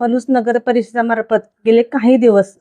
पलूस नगर परिषदेमार्फत गेले काही दिवस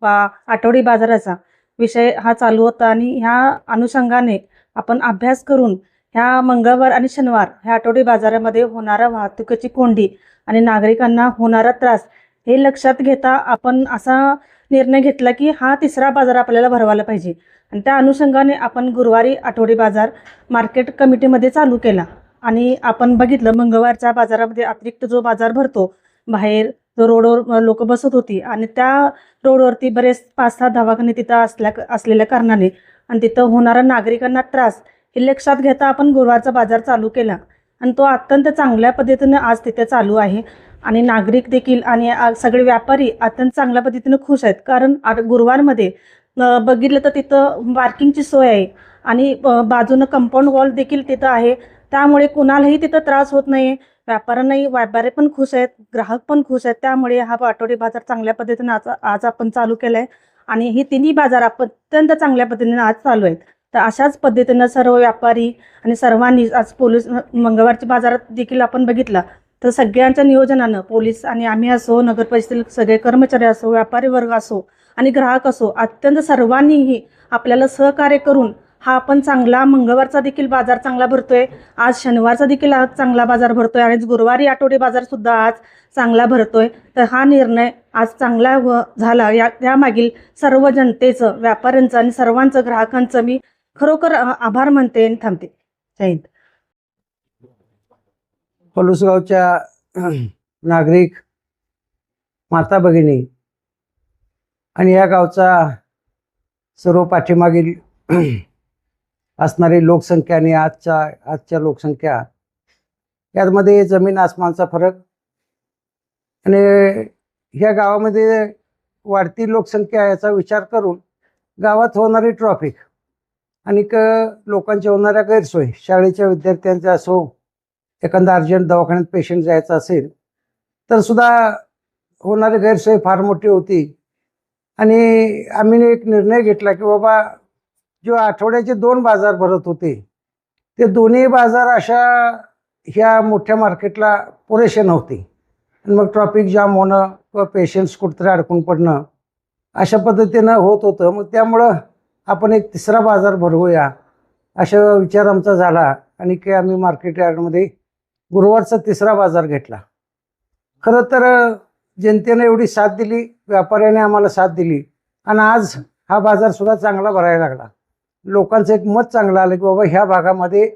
आठवडी बाजाराचा विषय हा चालू होता आणि ह्या अनुषंगाने आपण अभ्यास करून ह्या मंगळवार आणि शनिवार ह्या आठवडी बाजारामध्ये होणारा वाहतुकीची कोंडी आणि नागरिकांना होणारा त्रास हे लक्षात घेता आपण असा निर्णय घेतला की हा तिसरा बाजार आपल्याला भरवायला पाहिजे आणि त्या अनुषंगाने आपण गुरुवारी आठवडी बाजार मार्केट कमिटीमध्ये चालू केला. आणि आपण बघितलं मंगळवारच्या बाजारामध्ये अतिरिक्त जो बाजार भरतो बाहेर, जो रोडवर लोक बसत होती आणि त्या रोडवरती बरेच 5-6 दवाखाने तिथं असलेल्या कारणाने आणि तिथं होणारा नागरिकांना त्रास हे लक्षात घेता आपण गुरुवारचा बाजार चालू केला आणि तो अत्यंत चांगल्या पद्धतीने आज तिथे चालू आहे. आणि नागरिक देखील आणि सगळे व्यापारी अत्यंत चांगल्या पद्धतीने खुश आहेत, कारण गुरुवारमध्ये बघितलं तर तिथं पार्किंगची सोय आहे आणि बाजूनं कंपाऊंड वॉल देखील तिथं आहे. त्यामुळे कुणालाही तिथं त्रास होत नाही. व्यापारी पण खुश आहेत, ग्राहक पण खुश आहेत. त्यामुळे हा आठवडी बाजार चांगल्या पद्धतीने आज आपण चालू केला आहे आणि ही तिन्ही बाजार अत्यंत चांगल्या पद्धतीने आज चालू आहेत. तर अशाच पद्धतीनं सर्व व्यापारी आणि सर्वांनी आज पोलीस मंगळवारच्या बाजारात देखील आपण बघितला तर सगळ्यांच्या नियोजनानं पोलीस आणि आम्ही असो, नगर परिषदेतील सगळे कर्मचारी असो, व्यापारी वर्ग असो आणि ग्राहक असो, अत्यंत सर्वांनीही आपल्याला सहकार्य करून हा आपण चांगला मंगळवारचा देखील बाजार चांगला भरतोय, आज शनिवारचा देखील आज चांगला बाजार भरतोय आणि गुरुवारी आठवडी बाजार सुद्धा आज चांगला भरतोय. तर हा निर्णय आज चांगला झाला. यामागील सर्व जनतेचं, व्यापाऱ्यांचं आणि सर्वांचं, ग्राहकांचं मी खरोखर आभार मानते आणि थांबते. जय हिंद. पलूसगावच्या नागरिक माता भगिनी आणि या गावचा सर्व पाठीमागील असणारी लोकसंख्या आणि आजच्या लोकसंख्या यामध्ये जमीन आसमानचा फरक. आणि ह्या गावामध्ये वाढती लोकसंख्या याचा विचार करून गावात होणारी ट्रॉफिक आणि लोकांच्या होणाऱ्या गैरसोयी, शाळेच्या विद्यार्थ्यांचा असो, एखादा अर्जंट दवाखान्यात पेशंट जायचा असेल तर सुद्धा होणारी गैरसोय फार मोठी होती. आणि आम्ही एक निर्णय घेतला की बाबा जो आठवड्याचे 2 बाजार भरत होते ते दोन्ही बाजार अशा ह्या मोठ्या मार्केटला पुरेसे नव्हते आणि मग ट्रॉफिक जाम होणं किंवा पेशंट्स कुठतरी अडकून पडणं अशा पद्धतीनं होत होतं. मग त्यामुळं आपण एक तिसरा बाजार भरवूया असा विचार आमचा झाला आणि की आम्ही मार्केट यार्डमध्ये गुरुवारचा तिसरा बाजार घेतला. खरं तर जनतेने एवढी साथ दिली, व्यापाऱ्याने आम्हाला साथ दिली आणि आज हा बाजार सुद्धा चांगला भरायला लागला. लोकांचं एक मत चांगलं आलं की बाबा ह्या भागामध्ये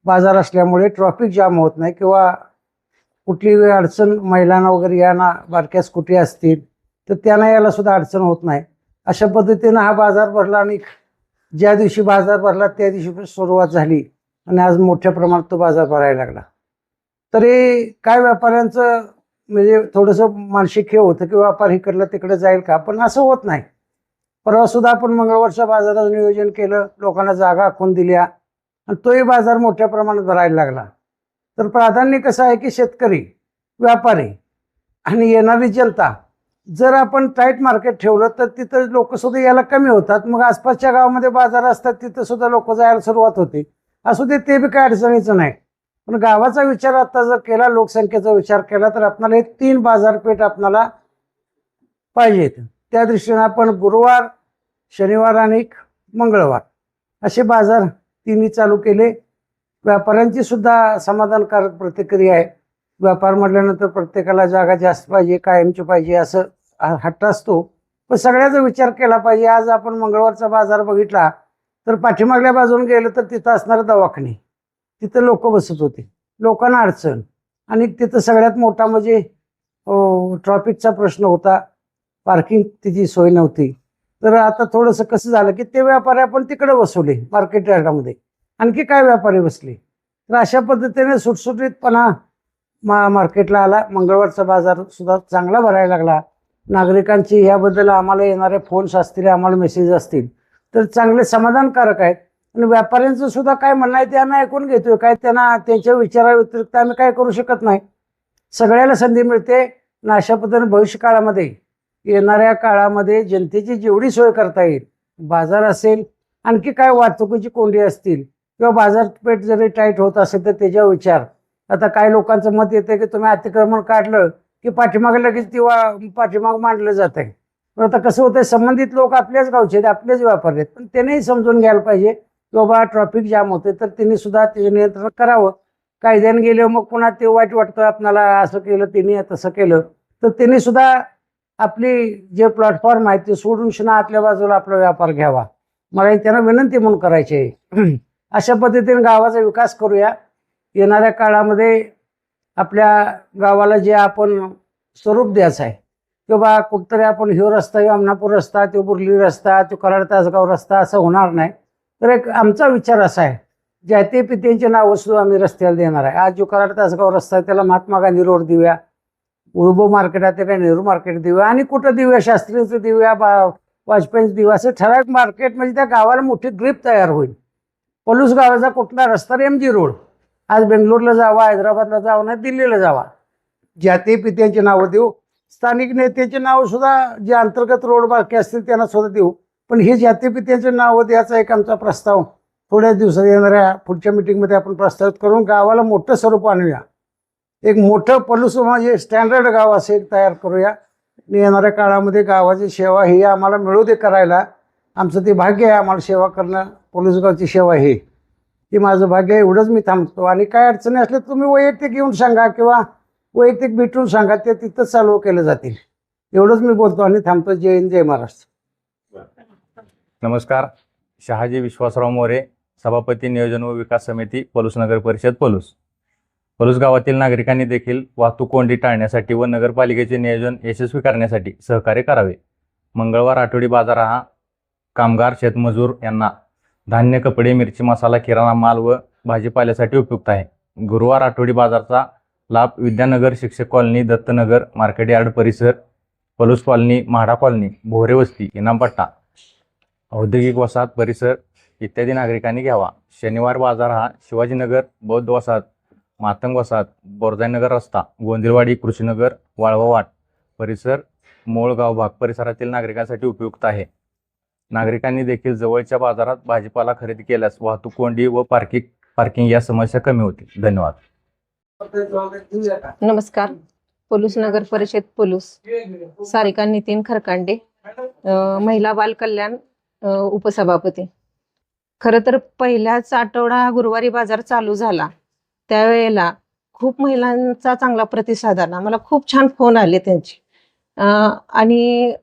बाजार असल्यामुळे ट्रॉफिक जाम होत नाही किंवा कुठली अडचण महिलांना वगैरे यांना, बारक्या स्कूटी असतील तर त्यांना यायला सुद्धा अडचण होत नाही. अशा पद्धतीनं हा बाजार भरला आणि ज्या दिवशी बाजार भरला त्या दिवशी सुरुवात झाली आणि आज मोठ्या प्रमाणात तो बाजार भरायला लागला. तरी काय व्यापाऱ्यांचं म्हणजे थोडंसं मानसिक हे होतं की व्यापार इकडलं तिकडे जाईल का, पण असं होत नाही. परवा सुद्धा आपण मंगळवारच्या बाजाराचं नियोजन केलं, लोकांना जागा आखून दिल्या आणि तोही बाजार मोठ्या प्रमाणात भरायला लागला. तर प्राधान्य कसं आहे की शेतकरी, व्यापारी आणि येणारी जनता जर आपण टाईट मार्केट ठेवलं तर तिथं लोकसुद्धा यायला कमी होतात. मग आसपासच्या गावामध्ये बाजार असतात तिथं सुद्धा लोक जायला सुरुवात होते. असू दे, ते बी काय अडचणीचं नाही. पण गावाचा विचार आता जर केला, लोकसंख्येचा विचार केला तर आपल्याला एक 3 बाजारपेठ आपल्याला पाहिजेत. त्या दृष्टीने आपण गुरुवार, शनिवार आणि मंगळवार असे बाजार तिन्ही चालू केले. व्यापाऱ्यांची सुद्धा समाधानकारक प्रतिक्रिया आहे. व्यापार म्हटल्यानंतर प्रत्येकाला जागा जास्त पाहिजे, कायमची पाहिजे असं हट्ट असतो, पण सगळ्याचा विचार केला पाहिजे. आज आपण मंगळवारचा बाजार बघितला तर पाठीमागल्या बाजून गेलं तर तिथं असणारे दवाखाने, तिथं लोक बसत होते, लोकांना अडचण आणि तिथं सगळ्यात मोठा म्हणजे ट्रॉफिकचा प्रश्न होता, पार्किंग तिची सोय नव्हती. तर आता थोडंसं कसं झालं की ते व्यापारी आपण तिकडे बसवले मार्केट यार्डामध्ये, आणखी काय व्यापारी बसले. तर अशा पद्धतीने सुटसुटीतपणा मार्केटला आला. मंगळवारचा बाजार सुद्धा चांगला भरायला लागला. नागरिकांची याबद्दल आम्हाला येणारे फोन्स असतील, आम्हाला मेसेज असतील तर चांगले समाधानकारक आहेत. आणि व्यापाऱ्यांचं सुद्धा काय म्हणणं आहे ते आम्ही ऐकून घेतोय. काय त्यांना त्यांच्या विचाराव्यतिरिक्त आम्ही काय करू शकत नाही. सगळ्याला संधी मिळते आणि अशा पद्धतीने भविष्यकाळामध्ये येणाऱ्या काळामध्ये जनतेची जेवढी सोय करता येईल, बाजार असेल, आणखी काय वाहतुकीची कोंडी असतील किंवा बाजारपेठ जरी टाईट होत असेल तर त्याचा विचार. आता काही लोकांचं मत येतं की तुम्ही अतिक्रमण काढलं की पाठीमागे लगेच ती पाठीमाग मांडलं जात आहे. पण आता कसं होतंय, संबंधित लोक आपल्याच गावचे आहेत, आपलेच व्यापारी आहेत, पण त्यांनीही समजून घ्यायला पाहिजे की बाबा ट्रॅफिक जाम होते, तर त्यांनी सुद्धा ते नियंत्रण करावं. कायद्याने गेले मग पुन्हा ते वाईट वाटतं आपल्याला, असं केलं त्यांनी तसं केलं, तर त्यांनी सुद्धा आपली जे प्लॅटफॉर्म आहे ते सोडून शिना आतल्या बाजूला आपला व्यापार घ्यावा. मला त्यांना विनंती म्हणून करायची आहे. अशा पद्धतीने गावाचा विकास करूया. येणाऱ्या काळामध्ये आपल्या गावाला जे आपण स्वरूप द्यायचं आहे किंवा कुठतरी आपण ह्यो रस्ता, ह्यो अमनापूर रस्ता, तो बुर्ली रस्ता, तो कराड तासगाव रस्ता असं होणार नाही. तर एक आमचा विचार असा आहे, ज्या ते पित्यांची नावं सुद्धा आम्ही रस्त्याला देणार आहे. आज जो कराड तासगाव रस्ता आहे त्याला महात्मा गांधी रोड देऊया, उर्बो मार्केट आहे ते काय नेहरू मार्केट देऊया, आणि कुठं देऊया, शास्त्रीचं देऊया, वाजपेयीचं देऊया, असं ठराविक मार्केट म्हणजे त्या गावाला मोठी ग्रीप तयार होईल. पलूस गावाचा कुठला रस्ता, MG रोड, आज बेंगलोरला जावा, हैदराबादला जावा, नाही दिल्लीला जावा, ज्या ते पित्यांची नावं देऊ. स्थानिक नेत्याची नावं सुद्धा जे अंतर्गत रोड बाकी असतील त्यांना सुद्धा देऊ. पण हे जाती पित्यांचे नावं द्यायचा एक आमचा प्रस्ताव थोड्याच दिवसात येणाऱ्या पुढच्या मिटिंगमध्ये आपण प्रस्तावित करून गावाला मोठं स्वरूप आणूया. एक मोठं पलूस म्हणजे स्टँडर्ड गाव असं एक तयार करूया. येणाऱ्या काळामध्ये गावाची सेवा ही आम्हाला मिळू दे करायला. आमचं ते भाग्य आहे, आम्हाला सेवा करणं, पलूस गावची सेवा ही माझं भाग्य आहे. एवढंच मी थांबतो. आणि काय अडचणी असल्या तुम्ही वैयक्तिक येऊन सांगा किंवा वैयक्तिक भेटून सांगा, ते तिथंच चालू केलं जातील. एवढंच मी बोलतो आणि थांबतो. जय हिंद, जय महाराष्ट्र. नमस्कार. शहाजी विश्वासराव मोरे, सभापती नियोजन व विकास समिती, पलूस नगर परिषद, पलूस. पलूस गावातील नागरिकांनी देखील वाहतूक कोंडी टाळण्यासाठी व नगरपालिकेचे नियोजन यशस्वी करण्यासाठी सहकार्य करावे. मंगळवार आठवडी बाजार हा कामगार, शेतमजूर यांना धान्य, कपडे, मिरची, मसाला, किराणा माल व भाजीपाल्यासाठी उपयुक्त आहे. गुरुवार आठवडी बाजारचा लाभ विद्यानगर, शिक्षक कॉलनी, दत्तनगर, मार्केट यार्ड परिसर, पलूस कॉलनी, म्हाडा कॉलनी, भोरे वस्ती, इनामपट्टा, औद्योगिक वसाहत परिसर इत्यादी नागरिकांनी घ्यावा. शनिवार बाजार हा शिवाजीनगर, बौद्ध वसाहत, मातंग वसाहत, बोरजाईनगर रस्ता, गोंदिलवाडी, कृषीनगर, वाळवा वाट परिसर, मोळगाव भाग परिसरातील नागरिकांसाठी उपयुक्त आहे. नागरिकांनी देखील जवळच्या बाजारात भाजीपाला खरेदी केल्यास वाहतूक कोंडी व पार्किंग या समस्या कमी होतील. धन्यवाद. नमस्कार. पलूस नगर परिषद पलूस, सारिका नितीन खरकांडे, महिला बाल कल्याण उपसभापती. खरं तर पहिल्याच आठवडा गुरुवारी बाजार चालू झाला त्यावेळेला खूप महिलांचा चांगला प्रतिसाद आला. मला खूप छान फोन आले त्यांचे, आणि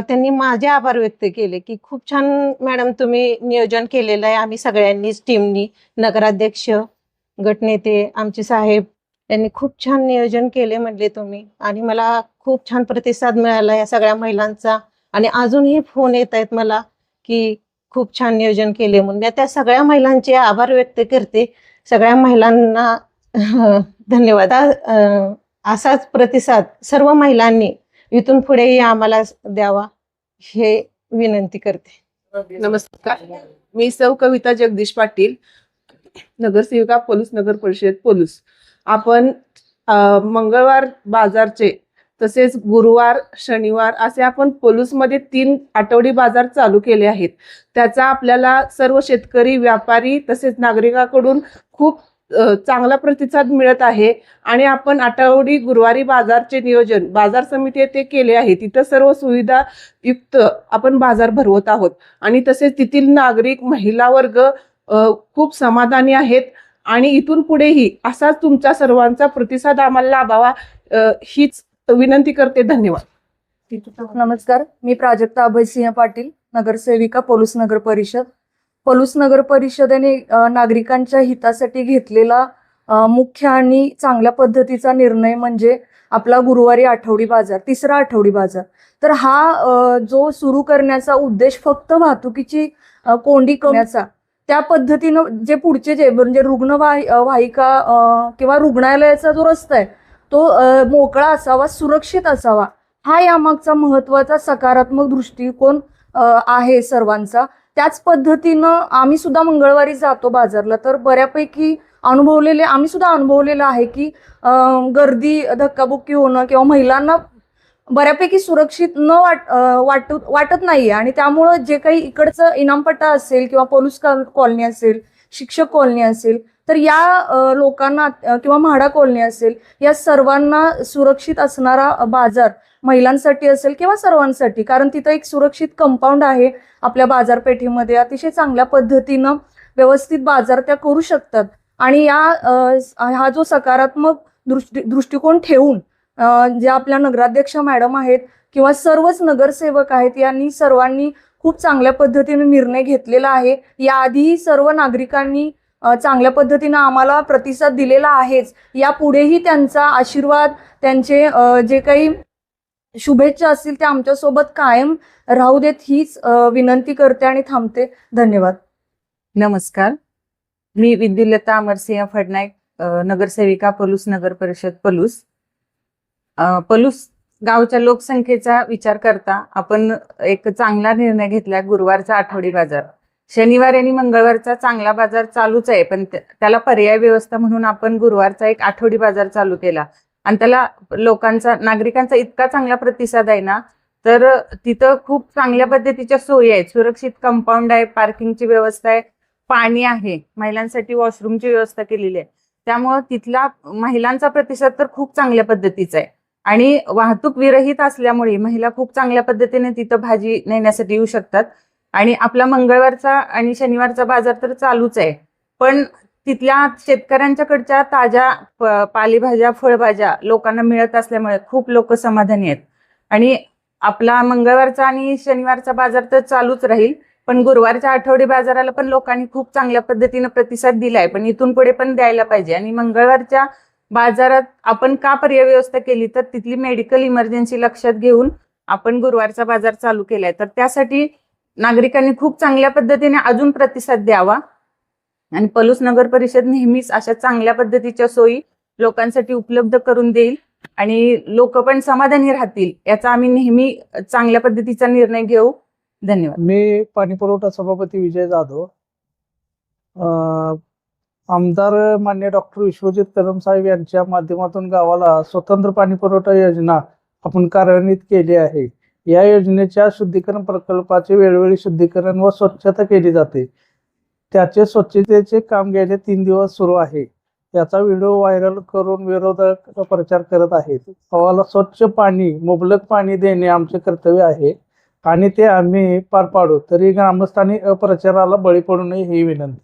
त्यांनी माझे आभार व्यक्त केले की खूप छान मॅडम तुम्ही नियोजन केलेलं आहे. आम्ही सगळ्यांनीच टीमनी, नगराध्यक्ष, गटनेते, आमचे साहेब यांनी खूप छान नियोजन केले म्हणले तुम्ही, आणि मला खूप छान प्रतिसाद मिळाला या सगळ्या महिलांचा. आणि अजूनही फोन येत आहेत मला की खूप छान नियोजन केले म्हणून. मी त्या सगळ्या महिलांचे आभार व्यक्त करते. सगळ्या महिलांना धन्यवाद. असाच प्रतिसाद सर्व महिलांनी इथून पुढेही आम्हाला द्यावा हे विनंती करते. नमस्कार. मी सौ कविता जगदीश पाटील, नगरसेविका, पलूस नगर परिषद, पलूस. आपण मंगळवार बाजारचे तसेच गुरुवार, शनिवार असे आपण पलूसमध्ये 3 आठवडी बाजार चालू केले आहेत. त्याचा आपल्याला सर्व शेतकरी, व्यापारी तसेच नागरिकांकडून खूप चांगला प्रतिसाद मिळत आहे. आणि आपण आठवडी गुरुवारी बाजारचे नियोजन बाजार समिती येथे केले आहे. तिथं सर्व सुविधा युक्त आपण बाजार भरवत आहोत, आणि तसेच तेथील नागरिक, महिला वर्ग खूप समाधानी आहेत. आणि इथून पुढेही असाच तुमचा सर्वांचा प्रतिसाद आम्हाला लाभावा हीच विनंती करते. धन्यवाद. नमस्कार. मी प्राजक्ता अभयसिंह पाटील, नगरसेविका, पलूस नगर परिषद. पलूस नगर परिषदेने नागरिकांच्या हितासाठी घेतलेला मुख्य आणि चांगल्या पद्धतीचा निर्णय म्हणजे आपला गुरुवारी आठवडी बाजार, 3रा आठवडी बाजार. तर हा जो सुरू करण्याचा उद्देश फक्त वाहतुकीची कोंडी करण्याचा, त्या पद्धतीनं जे पुढचे जे म्हणजे रुग्णवाहिका किंवा रुग्णालयाचा जो रस्ता आहे तो मोकळा असावा, सुरक्षित असावा, हा यामागचा महत्वाचा सकारात्मक दृष्टिकोन आहे सर्वांचा. त्याच पद्धतीनं आम्ही सुद्धा मंगळवारी जातो बाजारला, तर बऱ्यापैकी आम्ही सुद्धा अनुभवलेलं आहे की गर्दी, धक्काबुक्की होणं किंवा महिलांना बऱ्यापैकी सुरक्षित न वाटत नाहीये. आणि त्यामुळं जे काही इकडचं इनामपट्टा असेल किंवा पलूस कॉलनी असेल, शिक्षक कॉलनी असेल, तर या लोकांना किंवा म्हाडा कॉलनी असेल, या सर्वांना सुरक्षित असणारा बाजार महिलांसाठी असेल किंवा सर्वांसाठी, कारण तिथं एक सुरक्षित कंपाऊंड आहे आपल्या बाजारपेठेमध्ये, अतिशय चांगल्या पद्धतीनं व्यवस्थित बाजार त्या करू शकतात. आणि हा जो सकारात्मक दृष्टिकोन ठेवून जे आपल्या नगराध्यक्ष मॅडम आहेत किंवा सर्वच नगरसेवक आहेत, यांनी सर्वांनी खूप चांगल्या पद्धतीने निर्णय घेतलेला आहे. याआधीही सर्व नागरिकांनी चांगल्या पद्धतीनं आम्हाला प्रतिसाद दिलेला आहेच. यापुढेही त्यांचा आशीर्वाद, त्यांचे जे काही शुभेच्छा असतील त्या आमच्यासोबत कायम राहू देत, हीच विनंती करते आणि थांबते. धन्यवाद. नमस्कार, मी विद्युलता अमरसिंह फडनाईक, नगरसेविका पलूस नगर परिषद पलूस. पलूस गावच्या लोकसंख्येचा विचार करता आपण एक चांगला निर्णय घेतला. गुरुवारचा आठवडी बाजार, शनिवार आणि मंगळवारचा चांगला बाजार चालूच आहे, पण त्याला पर्याय व्यवस्था म्हणून आपण गुरुवारचा एक आठवडी बाजार चालू केला. आणि त्याला लोकांचा, नागरिकांचा इतका चांगला प्रतिसाद आहे ना, तर तिथं खूप चांगल्या पद्धतीच्या सोयी आहेत. सुरक्षित कंपाऊंड आहे, पार्किंगची व्यवस्था आहे, पाणी आहे, महिलांसाठी वॉशरूमची व्यवस्था केलेली आहे. त्यामुळं तिथला महिलांचा प्रतिसाद तर खूप चांगल्या पद्धतीचा आहे. आणि वाहतूक विरहित असल्यामुळे महिला खूप चांगल्या पद्धतीने तिथं भाजी नेण्यासाठी येऊ शकतात. आणि आपला मंगळवारचा आणि शनिवारचा बाजार तर चालूच आहे, पण तिथल्या शेतकऱ्यांच्याकडच्या ताज्या पालेभाज्या, फळभाज्या लोकांना मिळत असल्यामुळे खूप लोक समाधानी आहेत. आणि आपला मंगळवारचा आणि शनिवारचा बाजार तर चालूच राहील, पण गुरुवारच्या आठवडी बाजाराला पण लोकांनी खूप चांगल्या पद्धतीने प्रतिसाद दिलाय, पण इथून पुढे पण द्यायला पाहिजे. आणि मंगळवारच्या बाजारात आपण का पर्याय व्यवस्था केली, तर तिथली मेडिकल इमर्जन्सी लक्षात घेऊन आपण गुरुवारचा बाजार चालू केलाय. तर त्यासाठी नागरिकांनी खूप चांगल्या पद्धतीने अजून प्रतिसाद द्यावा. आणि पलूस नगर परिषद नेहमीच अशा चांगल्या पद्धतीच्या सोयी लोकांसाठी उपलब्ध करून देईल आणि लोक पण समाधानी राहतील, याचा आम्ही नेहमी चांगल्या पद्धतीचा निर्णय घेऊ. धन्यवाद. मी पाणीपुरवठा सभापती विजय जाधव. आमदार मान्य डॉक्टर विश्वजित कदम साहेब यांच्या माध्यमातून गावाला स्वतंत्र पाणीपुरवठा योजना आपण कार्यान्वित केली आहे. या योजनेच्या शुद्धीकरण प्रकल्पाचे वेळोवेळी शुद्धीकरण व स्वच्छता केली जाते. त्याचे स्वच्छतेचे काम गेले 3 दिवस सुरू आहे. याचा व्हिडिओ व्हायरल करून विरोधक प्रचार करत आहेत. गावाला स्वच्छ पाणी, मुबलक पाणी देणे आमचे कर्तव्य आहे आणि ते आम्ही पार पाडू. तरी ग्रामस्थांनी अप्रचाराला बळी पडू नये ही विनंती.